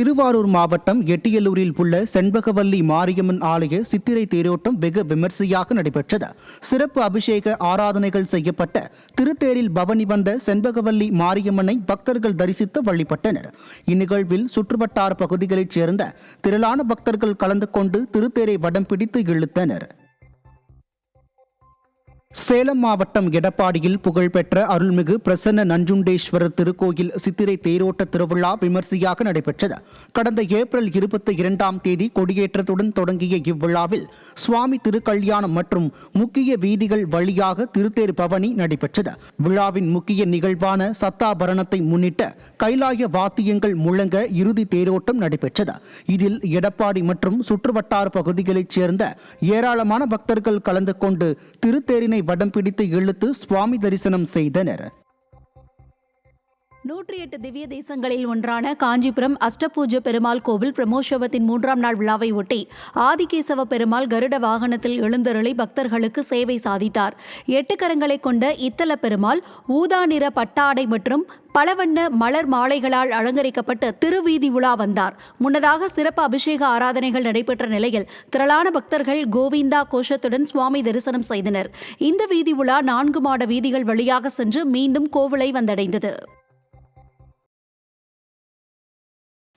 திருவாரூர் மாவட்டம் எட்டியலூரில் உள்ள செண்பகவல்லி மாரியம்மன் ஆலய சித்திரை தேரோட்டம் வெகு விமர்சையாக நடைபெற்றது. சிறப்பு அபிஷேக ஆராதனைகள் செய்யப்பட்ட திருத்தேரில் பவனி வந்த செண்பகவல்லி மாரியம்மனை பக்தர்கள் தரிசித்து வழிபட்டனர். இந்நிகழ்வில் சுற்றுவட்டார பகுதிகளைச் சேர்ந்த திரளான பக்தர்கள் கலந்து கொண்டு திருத்தேரை வடம் பிடித்து இழுத்தனர். சேலம் மாவட்டம் எடப்பாடியில் புகழ்பெற்ற அருள்மிகு பிரசன்ன நஞ்சுண்டேஸ்வரர் திருக்கோயில் சித்திரை தேரோட்ட திருவிழா விமர்சையாக நடைபெற்றது. கடந்த ஏப்ரல் 22 கொடியேற்றத்துடன் தொடங்கிய இவ்விழாவில் சுவாமி திருக்கல்யாணம் மற்றும் முக்கிய வீதிகள் வழியாக திருத்தேர் பவனி நடைபெற்றது. விழாவின் முக்கிய நிகழ்வான சத்தாபரணத்தை முன்னிட்டு கைலாய வாத்தியங்கள் முழங்க இறுதி தேரோட்டம் நடைபெற்றது. இதில் எடப்பாடி மற்றும் சுற்றுவட்டார பகுதிகளைச் சேர்ந்த ஏராளமான பக்தர்கள் கலந்து கொண்டு திருத்தேரினை வடம் பிடித்து இழுத்து சுவாமி தரிசனம் செய்தனர். 108 திவ்ய தேசங்களில் ஒன்றான காஞ்சிபுரம் அஷ்டபூஜ பெருமாள் கோவில் பிரமோற்சவத்தின் 3ஆம் நாள் விழாவை ஒட்டி ஆதிகேசவ பெருமாள் கருட வாகனத்தில் எழுந்தருளி பக்தர்களுக்கு சேவை சாதித்தார். 8 கரங்களை கொண்ட இத்தல பெருமாள் ஊதா நிற பட்டாடை மற்றும் பலவண்ண மலர் மாலைகளால் அலங்கரிக்கப்பட்டு திருவீதி உலா வந்தார். முன்னதாக சிறப்பு அபிஷேக ஆராதனைகள் நடைபெற்ற நிலையில் திரளான பக்தர்கள் கோவிந்தா கோஷத்துடன் சுவாமி தரிசனம் செய்தனர். இந்த வீதி உலா 4 மாட வீதிகள் வழியாக சென்று மீண்டும் கோவிலை வந்தடைந்தது.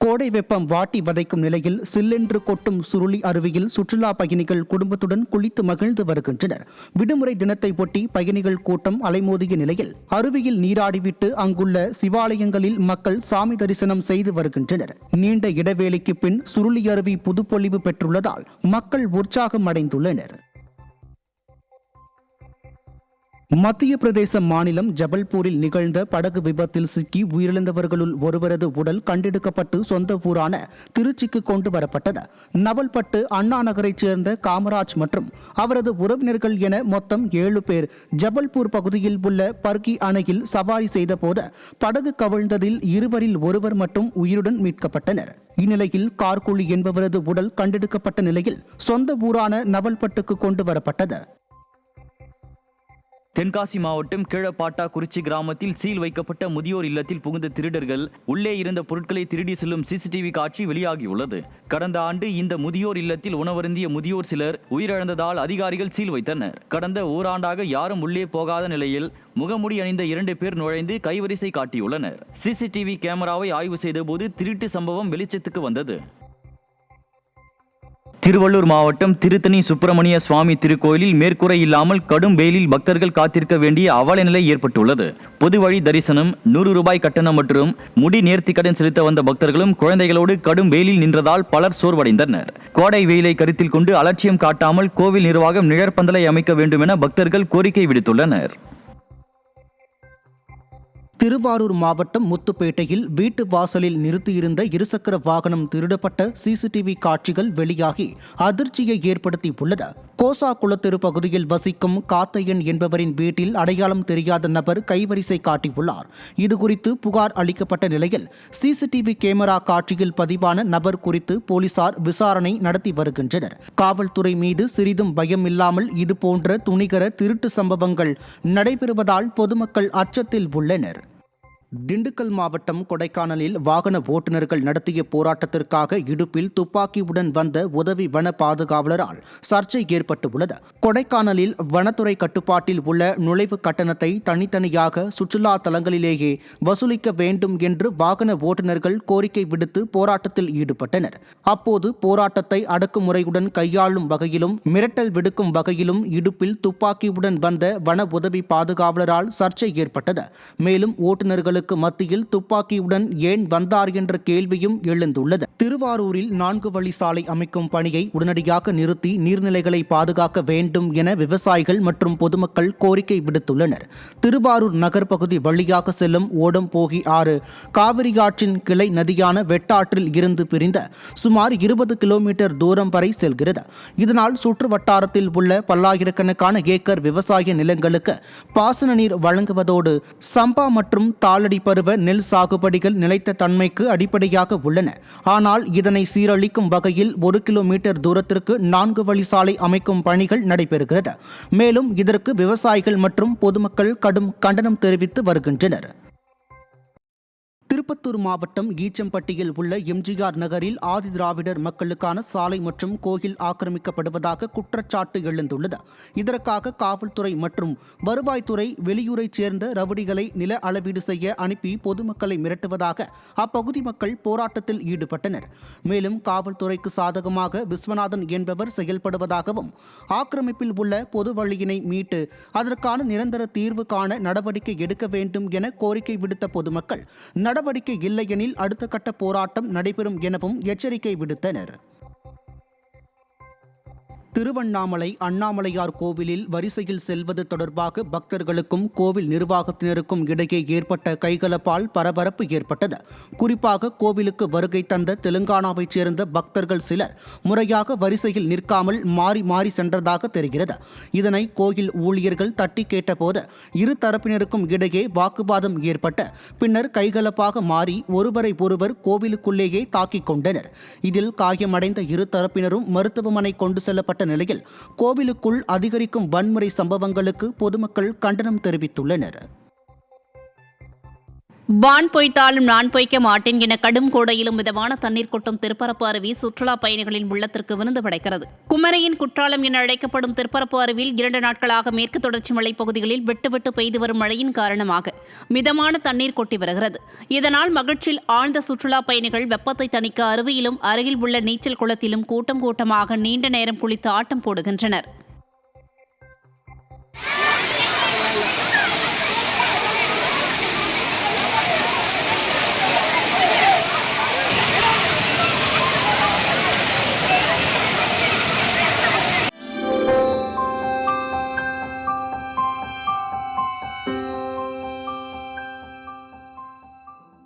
கோடை வெப்பம் வாட்டி வதைக்கும் நிலையில் சில்லென்று கொட்டும் சுருளி அருவியில் சுற்றுலா பயணிகள் குடும்பத்துடன் குளித்து மகிழ்ந்து வருகின்றனர். விடுமுறை தினத்தை ஒட்டி பயணிகள் கூட்டம் அலைமோதிய நிலையில் அருவியில் நீராடிவிட்டு அங்குள்ள சிவாலயங்களில் மக்கள் சாமி தரிசனம் செய்து வருகின்றனர். நீண்ட இடைவேளைக்கு பின் சுருளி அருவி புதுப்பொலிவு பெற்றுள்ளதால் மக்கள் உற்சாகம் அடைந்துள்ளனர். மத்திய பிரதேச மாநிலம் ஜபல்பூரில் நிகழ்ந்த படகு விபத்தில் சிக்கி உயிரிழந்தவர்களுள் ஒருவரது உடல் கண்டெடுக்கப்பட்டு சொந்த ஊரான திருச்சிக்கு கொண்டு வரப்பட்டது. நவல்பட்டு அண்ணா நகரைச் சேர்ந்த காமராஜ் மற்றும் அவரது உறவினர்கள் என மொத்தம் 7 பேர் ஜபல்பூர் பகுதியில் உள்ள பர்கி அணையில் சவாரி செய்தபோது படகு கவிழ்ந்ததில் 2வரில் ஒருவர் மட்டும் உயிருடன் மீட்கப்பட்டனர். இந்நிலையில் கார்குழி என்பவரது உடல் கண்டெடுக்கப்பட்ட நிலையில் சொந்த ஊரான நவல்பட்டுக்கு கொண்டு வரப்பட்டது. தென்காசி மாவட்டம் கீழப்பாட்டாக்குறிச்சி கிராமத்தில் சீல் வைக்கப்பட்ட முதியோர் இல்லத்தில் புகுந்த திருடர்கள் உள்ளே இருந்த பொருட்களை திருடி செல்லும் சிசிடிவி காட்சி வெளியாகியுள்ளது. கடந்த ஆண்டு இந்த முதியோர் இல்லத்தில் உணவருந்திய முதியோர் சிலர் உயிரிழந்ததால் அதிகாரிகள் சீல் வைத்தனர். கடந்த ஓராண்டாக யாரும் உள்ளே போகாத நிலையில் முகமுடி அணிந்த 2 பேர் நுழைந்து கைவரிசை காட்டியுள்ளனர். சிசிடிவி கேமராவை ஆய்வு செய்தபோது திருட்டு சம்பவம் வெளிச்சத்துக்கு வந்தது. திருவள்ளூர் மாவட்டம் திருத்தணி சுப்பிரமணிய சுவாமி திருக்கோயிலில் மேற்கூரை இல்லாமல் கடும் வெயிலில் பக்தர்கள் காத்திருக்க வேண்டிய அவல நிலை ஏற்பட்டுள்ளது. பொது வழி தரிசனம், 100 ரூபாய் கட்டணம் மற்றும் முடி நேர்த்திக்கடன் செலுத்த வந்த பக்தர்களும் குழந்தைகளோடு கடும் வெயிலில் நின்றதால் பலர் சோர்வடைந்தனர். கோடை வெயிலை கருத்தில் கொண்டு அலட்சியம் காட்டாமல் கோவில் நிர்வாகம் நிழற்பந்தலை அமைக்க வேண்டும் என பக்தர்கள் கோரிக்கை விடுத்துள்ளனர். திருவாரூர் மாவட்டம் முத்துப்பேட்டையில் வீட்டு வாசலில் நிறுத்தியிருந்த இருசக்கர வாகனம் திருடப்பட்ட சிசிடிவி காட்சிகள் வெளியாகி அதிர்ச்சியை ஏற்படுத்தி உள்ளது. கோசா குளத்தெரு பகுதியில் வசிக்கும் காத்தையன் என்பவரின் வீட்டில் அடையாளம் தெரியாத நபர் கைவரிசை காட்டியுள்ளார். இதுகுறித்து புகார் அளிக்கப்பட்ட நிலையில் சிசிடிவி கேமரா காட்சியில் பதிவான நபர் குறித்து போலீசார் விசாரணை நடத்தி வருகின்றனர். காவல்துறை மீது சிறிதும் பயம் இல்லாமல் இதுபோன்ற துணிகர திருட்டு சம்பவங்கள் நடைபெறுவதால் பொதுமக்கள் அச்சத்தில் உள்ளனர். திண்டுக்கல் மாவட்டம் கொடைக்கானலில் வாகன ஓட்டுநர்கள் நடத்திய போராட்டத்திற்காக இடுப்பில் துப்பாக்கியுடன் வந்த உதவி வன பாதுகாவலரால் சர்ச்சை ஏற்பட்டுள்ளது. கொடைக்கானலில் வனத்துறை கட்டுப்பாட்டில் உள்ள நுழைவு கட்டணத்தை தனித்தனியாக சுற்றுலா தலங்களிலேயே வசூலிக்க வேண்டும் என்று வாகன ஓட்டுநர்கள் கோரிக்கை விடுத்து போராட்டத்தில் ஈடுபட்டனர். அப்போது போராட்டத்தை அடக்குமுறையுடன் கையாளும் வகையிலும் மிரட்டல் விடுக்கும் வகையிலும் இடுப்பில் துப்பாக்கியுடன் வந்த வன உதவி பாதுகாவலரால் சர்ச்சை ஏற்பட்டது. மேலும் ஓட்டுநர்களுக்கு மத்தியில் துப்பாக்கியுடன் ஏன் வந்தார் என்ற கேள்வியும் எழுந்துள்ளது. திருவாரூரில் 4 வழி சாலை அமைக்கும் பணியை உடனடியாக நிறுத்தி நீர்நிலைகளை பாதுகாக்க வேண்டும் என விவசாயிகள் மற்றும் பொதுமக்கள் கோரிக்கை விடுத்துள்ளனர். திருவாரூர் நகர் பகுதி வழியாக செல்லும் ஓடம்போகி ஆறு காவிரி ஆற்றின் கிளை நதியான வெட்டாற்றில் இருந்து பிரிந்த சுமார் 20 கிலோமீட்டர் தூரம் வரை செல்கிறது. இதனால் சுற்று வட்டாரத்தில் உள்ள பல்லாயிரக்கணக்கான ஏக்கர் விவசாய நிலங்களுக்கு பாசன நீர் வழங்குவதோடு சம்பா மற்றும் தாளடி பருவ நெல் சாகுபடிகள் நிலைத்த தன்மைக்கு அடிப்படையாக உள்ளன. ஆனால் இதனை சீரழிக்கும் வகையில் 1 கிலோமீட்டர் தூரத்திற்கு 4 வழி சாலை அமைக்கும் பணிகள் நடைபெறுகிறது. மேலும் இதற்கு விவசாயிகள் மற்றும் பொதுமக்கள் கடும் கண்டனம் தெரிவித்து வருகின்றனர். திருப்பத்தூர் மாவட்டம் ஈச்சம்பட்டியில் உள்ள எம்ஜிஆர் நகரில் ஆதி திராவிடர் மக்களுக்கான சாலை மற்றும் கோயில் ஆக்கிரமிக்கப்படுவதாக குற்றச்சாட்டு எழுந்துள்ளது. இதற்காக காவல்துறை மற்றும் வருவாய்த்துறை வெளியூரைச் சேர்ந்த ரவுடிகளை நில அளவீடு செய்ய அனுப்பி பொதுமக்களை மிரட்டுவதாக அப்பகுதி மக்கள் போராட்டத்தில் ஈடுபட்டனர். மேலும் காவல்துறைக்கு சாதகமாக விஸ்வநாதன் என்பவர் செயல்படுவதாகவும் ஆக்கிரமிப்பில் உள்ள பொது வழியினை மீட்டு அதற்கான நிரந்தர தீர்வு காண நடவடிக்கை எடுக்க வேண்டும் என கோரிக்கை விடுத்த பொதுமக்கள் நடவடிக்கை இல்லையெனில் அடுத்த கட்ட போராட்டம் நடைபெறும் எனவும் எச்சரிக்கை விடுத்தனர். திருவண்ணாமலை அண்ணாமலையார் கோவிலில் வரிசையில் செல்வது தொடர்பாக பக்தர்களுக்கும் கோவில் நிர்வாகத்தினருக்கும் இடையே ஏற்பட்ட கைகலப்பால் பரபரப்பு ஏற்பட்டது. குறிப்பாக கோவிலுக்கு வருகை தந்த தெலுங்கானாவைச் சேர்ந்த பக்தர்கள் சிலர் முறையாக வரிசையில் நிற்காமல் மாறி மாறி சென்றதாக தெரிகிறது. இதனை கோயில் ஊழியர்கள் தட்டி கேட்டபோது இரு தரப்பினருக்கும் இடையே வாக்குவாதம் ஏற்பட்டு பின்னர் கைகலப்பாக மாறி ஒருவரை ஒருவர் கோவிலுக்குள்ளேயே தாக்கிக் கொண்டனர். இதில் காயமடைந்த இரு தரப்பினரும் மருத்துவமனை கொண்டு செல்லப்பட்ட நிலையில் கோவிலுக்குள் அதிகரிக்கும் வன்முறை சம்பவங்களுக்கு பொதுமக்கள் கண்டனம் தெரிவித்துள்ளனர். வான் பொய்த்தாலும் நான் பொய்க்க மாட்டேன் என கடும் கோடையிலும் மிதமான தண்ணீர் கொட்டும் திருப்பரப்பு அருவி சுற்றுலா பயணிகளின் உள்ளத்திற்கு விருந்து படைக்கிறது. குமரியின் குற்றாலம் என அழைக்கப்படும் திருப்பரப்பு அருவியில் 2 நாட்களாக மேற்கு தொடர்ச்சி மலைப் பகுதிகளில் விட்டு பெய்து வரும் மழையின் காரணமாக மிதமான தண்ணீர் கொட்டி வருகிறது. இதனால் மகிழ்ச்சியில் ஆழ்ந்த சுற்றுலா பயணிகள் வெப்பத்தை தணிக்க அருவியிலும் அருகில் உள்ள நீச்சல் குளத்திலும் கூட்டமாக நீண்ட நேரம் குளித்து ஆட்டம் போடுகின்றனர்.